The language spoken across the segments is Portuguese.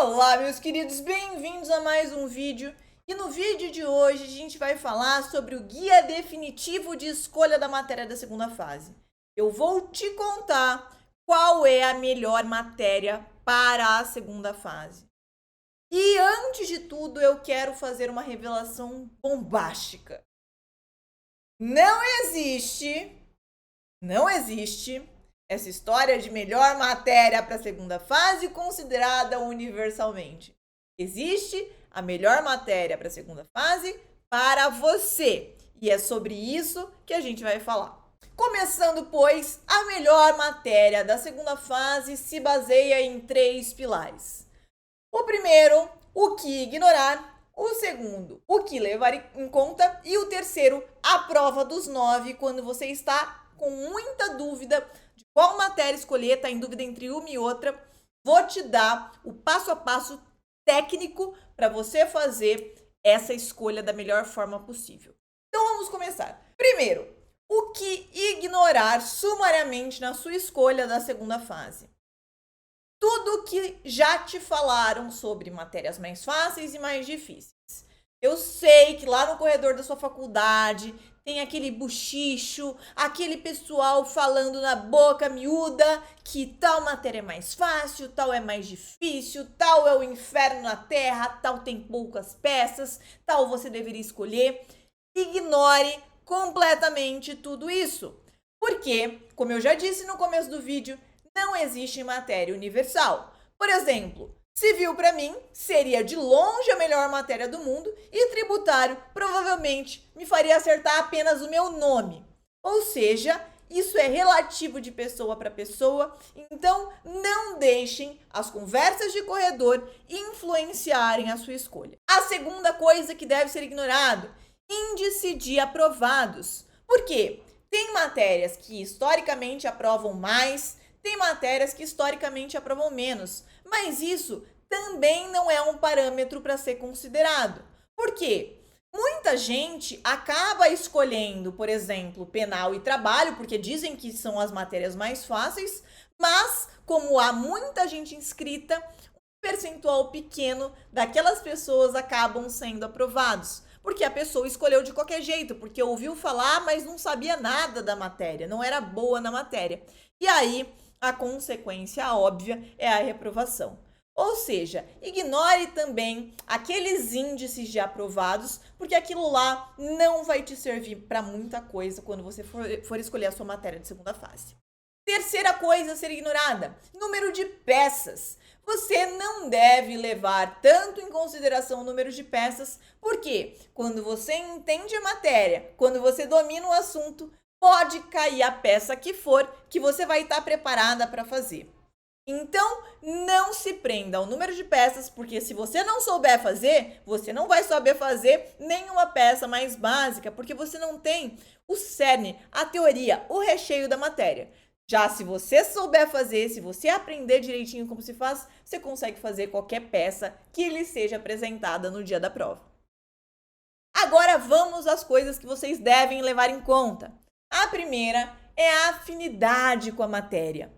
Olá, meus queridos, bem-vindos a mais um vídeo. E no vídeo de hoje a gente vai falar sobre o guia definitivo de escolha da matéria da segunda fase. Eu vou te contar qual é a melhor matéria para a segunda fase. E antes de tudo, eu quero fazer uma revelação bombástica. Não existe essa história de melhor matéria para a segunda fase considerada universalmente. Existe a melhor matéria para a segunda fase para você. E é sobre isso que a gente vai falar. Começando, pois, a melhor matéria da segunda fase se baseia em 3 pilares. O primeiro, o que ignorar. O segundo, o que levar em conta. E o terceiro, a prova dos 9, quando você está com muita dúvida de qual matéria escolher, está em dúvida entre uma e outra. Vou te dar o passo a passo técnico para você fazer essa escolha da melhor forma possível. Então vamos começar. Primeiro, o que ignorar sumariamente na sua escolha da segunda fase. Tudo que já te falaram sobre matérias mais fáceis e mais difíceis. Eu sei que lá no corredor da sua faculdade tem aquele buchicho, aquele pessoal falando na boca miúda que tal matéria é mais fácil, tal é mais difícil, tal é o inferno na terra, tal tem poucas peças, tal você deveria escolher. Ignore completamente tudo isso. Porque, como eu já disse no começo do vídeo, não existe matéria universal. Por exemplo, civil para mim seria de longe a melhor matéria do mundo e tributário provavelmente me faria acertar apenas o meu nome. Ou seja, isso é relativo de pessoa para pessoa, então não deixem as conversas de corredor influenciarem a sua escolha. A segunda coisa que deve ser ignorado, índice de aprovados. Por quê? Tem matérias que historicamente aprovam mais, tem matérias que historicamente aprovam menos, mas isso também não é um parâmetro para ser considerado. Por quê? Muita gente acaba escolhendo, por exemplo, penal e trabalho, porque dizem que são as matérias mais fáceis, mas como há muita gente inscrita, um percentual pequeno daquelas pessoas acabam sendo aprovados. Porque a pessoa escolheu de qualquer jeito, porque ouviu falar, mas não sabia nada da matéria, não era boa na matéria. E aí, a consequência óbvia é a reprovação. Ou seja, ignore também aqueles índices de aprovados, porque aquilo lá não vai te servir para muita coisa quando você for escolher a sua matéria de segunda fase. Terceira coisa a ser ignorada, número de peças. Você não deve levar tanto em consideração o número de peças, porque quando você entende a matéria, quando você domina o assunto, pode cair a peça que for que você vai estar preparada para fazer. Então, não se prenda ao número de peças, porque se você não souber fazer, você não vai saber fazer nenhuma peça mais básica, porque você não tem o cerne, a teoria, o recheio da matéria. Já se você souber fazer, se você aprender direitinho como se faz, você consegue fazer qualquer peça que lhe seja apresentada no dia da prova. Agora vamos às coisas que vocês devem levar em conta. A primeira é a afinidade com a matéria.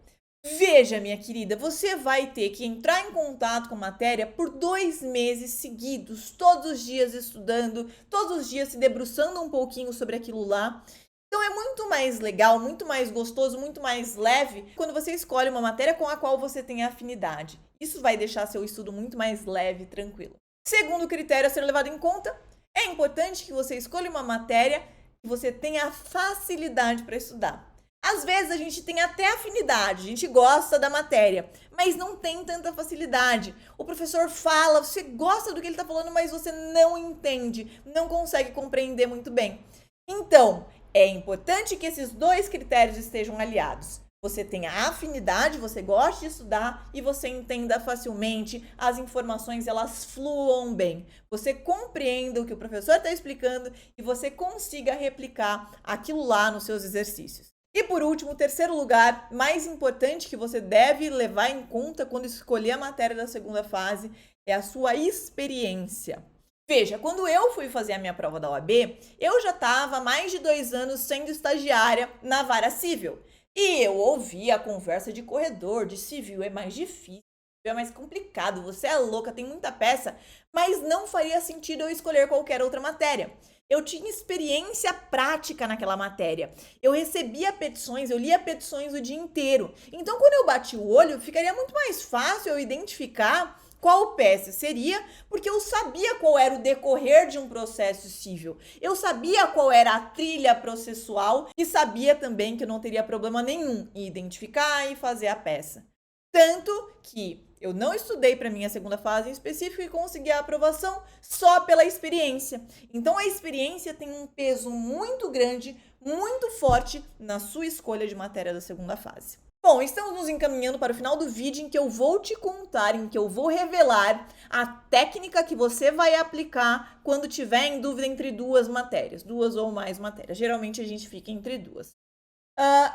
Veja, minha querida, você vai ter que entrar em contato com a matéria por 2 meses seguidos, todos os dias estudando, todos os dias se debruçando um pouquinho sobre aquilo lá. Então é muito mais legal, muito mais gostoso, muito mais leve quando você escolhe uma matéria com a qual você tem afinidade. Isso vai deixar seu estudo muito mais leve e tranquilo. Segundo critério a ser levado em conta, é importante que você escolha uma matéria que você tenha facilidade para estudar. Às vezes a gente tem até afinidade, a gente gosta da matéria, mas não tem tanta facilidade. O professor fala, você gosta do que ele está falando, mas você não entende, não consegue compreender muito bem. Então, é importante que esses 2 critérios estejam aliados. Você tenha afinidade, você gosta de estudar e você entenda facilmente, as informações elas fluam bem. Você compreenda o que o professor está explicando e você consiga replicar aquilo lá nos seus exercícios. E por último, o terceiro lugar, mais importante que você deve levar em conta quando escolher a matéria da segunda fase, é a sua experiência. Veja, quando eu fui fazer a minha prova da OAB, eu já estava há mais de 2 anos sendo estagiária na vara civil. E eu ouvi a conversa de corredor, de civil é mais difícil, É mais complicado, você é louca, tem muita peça, mas não faria sentido eu escolher qualquer outra matéria. Eu tinha experiência prática naquela matéria. Eu recebia petições, eu lia petições o dia inteiro. Então, quando eu bati o olho, ficaria muito mais fácil eu identificar qual peça seria, porque eu sabia qual era o decorrer de um processo civil. Eu sabia qual era a trilha processual e sabia também que eu não teria problema nenhum em identificar e fazer a peça. Tanto que eu não estudei para minha segunda fase em específico e consegui a aprovação só pela experiência. Então a experiência tem um peso muito grande, muito forte na sua escolha de matéria da segunda fase. Bom, estamos nos encaminhando para o final do vídeo em que eu vou te contar, em que eu vou revelar a técnica que você vai aplicar quando tiver em dúvida entre duas matérias, duas ou mais matérias. Geralmente a gente fica entre duas.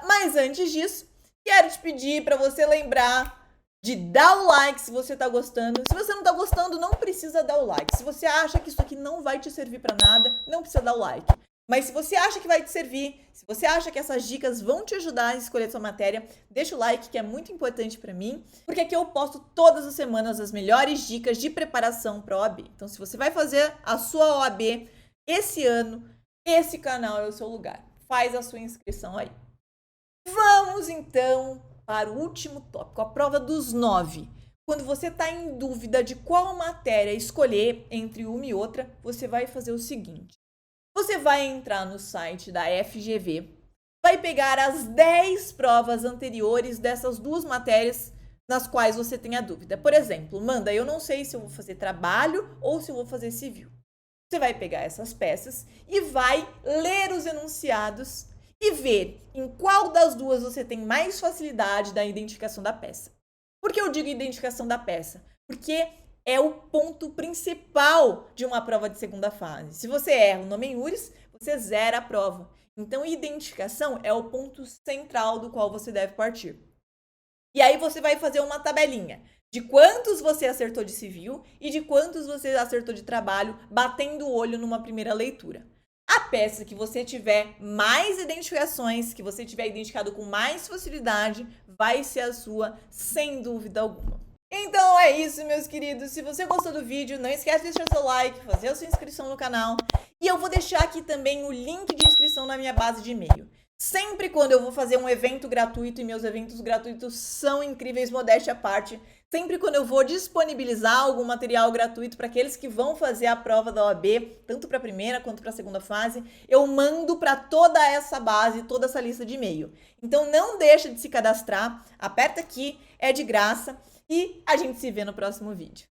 Mas antes disso, quero te pedir para você lembrar de dar o like se você tá gostando. Se você não tá gostando, não precisa dar o like. Se você acha que isso aqui não vai te servir para nada, não precisa dar o like. Mas se você acha que vai te servir, se você acha que essas dicas vão te ajudar a escolher sua matéria, deixa o like, que é muito importante para mim, porque aqui eu posto todas as semanas as melhores dicas de preparação para a OAB. Então, se você vai fazer a sua OAB esse ano, esse canal é o seu lugar. Faz a sua inscrição aí. Vamos então para o último tópico, a prova dos 9. Quando você está em dúvida de qual matéria escolher entre uma e outra, você vai fazer o seguinte. Você vai entrar no site da FGV, vai pegar as 10 provas anteriores dessas duas matérias nas quais você tem a dúvida. Por exemplo, Amanda, eu não sei se eu vou fazer trabalho ou se eu vou fazer civil. Você vai pegar essas peças e vai ler os enunciados e ver em qual das duas você tem mais facilidade da identificação da peça. Por que eu digo identificação da peça? Porque é o ponto principal de uma prova de segunda fase. Se você erra o nome em URIS, você zera a prova. Então, identificação é o ponto central do qual você deve partir. E aí você vai fazer uma tabelinha de quantos você acertou de civil e de quantos você acertou de trabalho, batendo o olho numa primeira leitura. A peça que você tiver mais identificações, que você tiver identificado com mais facilidade, vai ser a sua, sem dúvida alguma. Então é isso, meus queridos. Se você gostou do vídeo, não esquece de deixar seu like, fazer a sua inscrição no canal. E eu vou deixar aqui também o link de inscrição na minha base de e-mail. Sempre quando eu vou fazer um evento gratuito, e meus eventos gratuitos são incríveis, modéstia à parte, sempre quando eu vou disponibilizar algum material gratuito para aqueles que vão fazer a prova da OAB, tanto para a primeira quanto para a segunda fase, eu mando para toda essa base, toda essa lista de e-mail. Então não deixa de se cadastrar, aperta aqui, é de graça. E a gente se vê no próximo vídeo.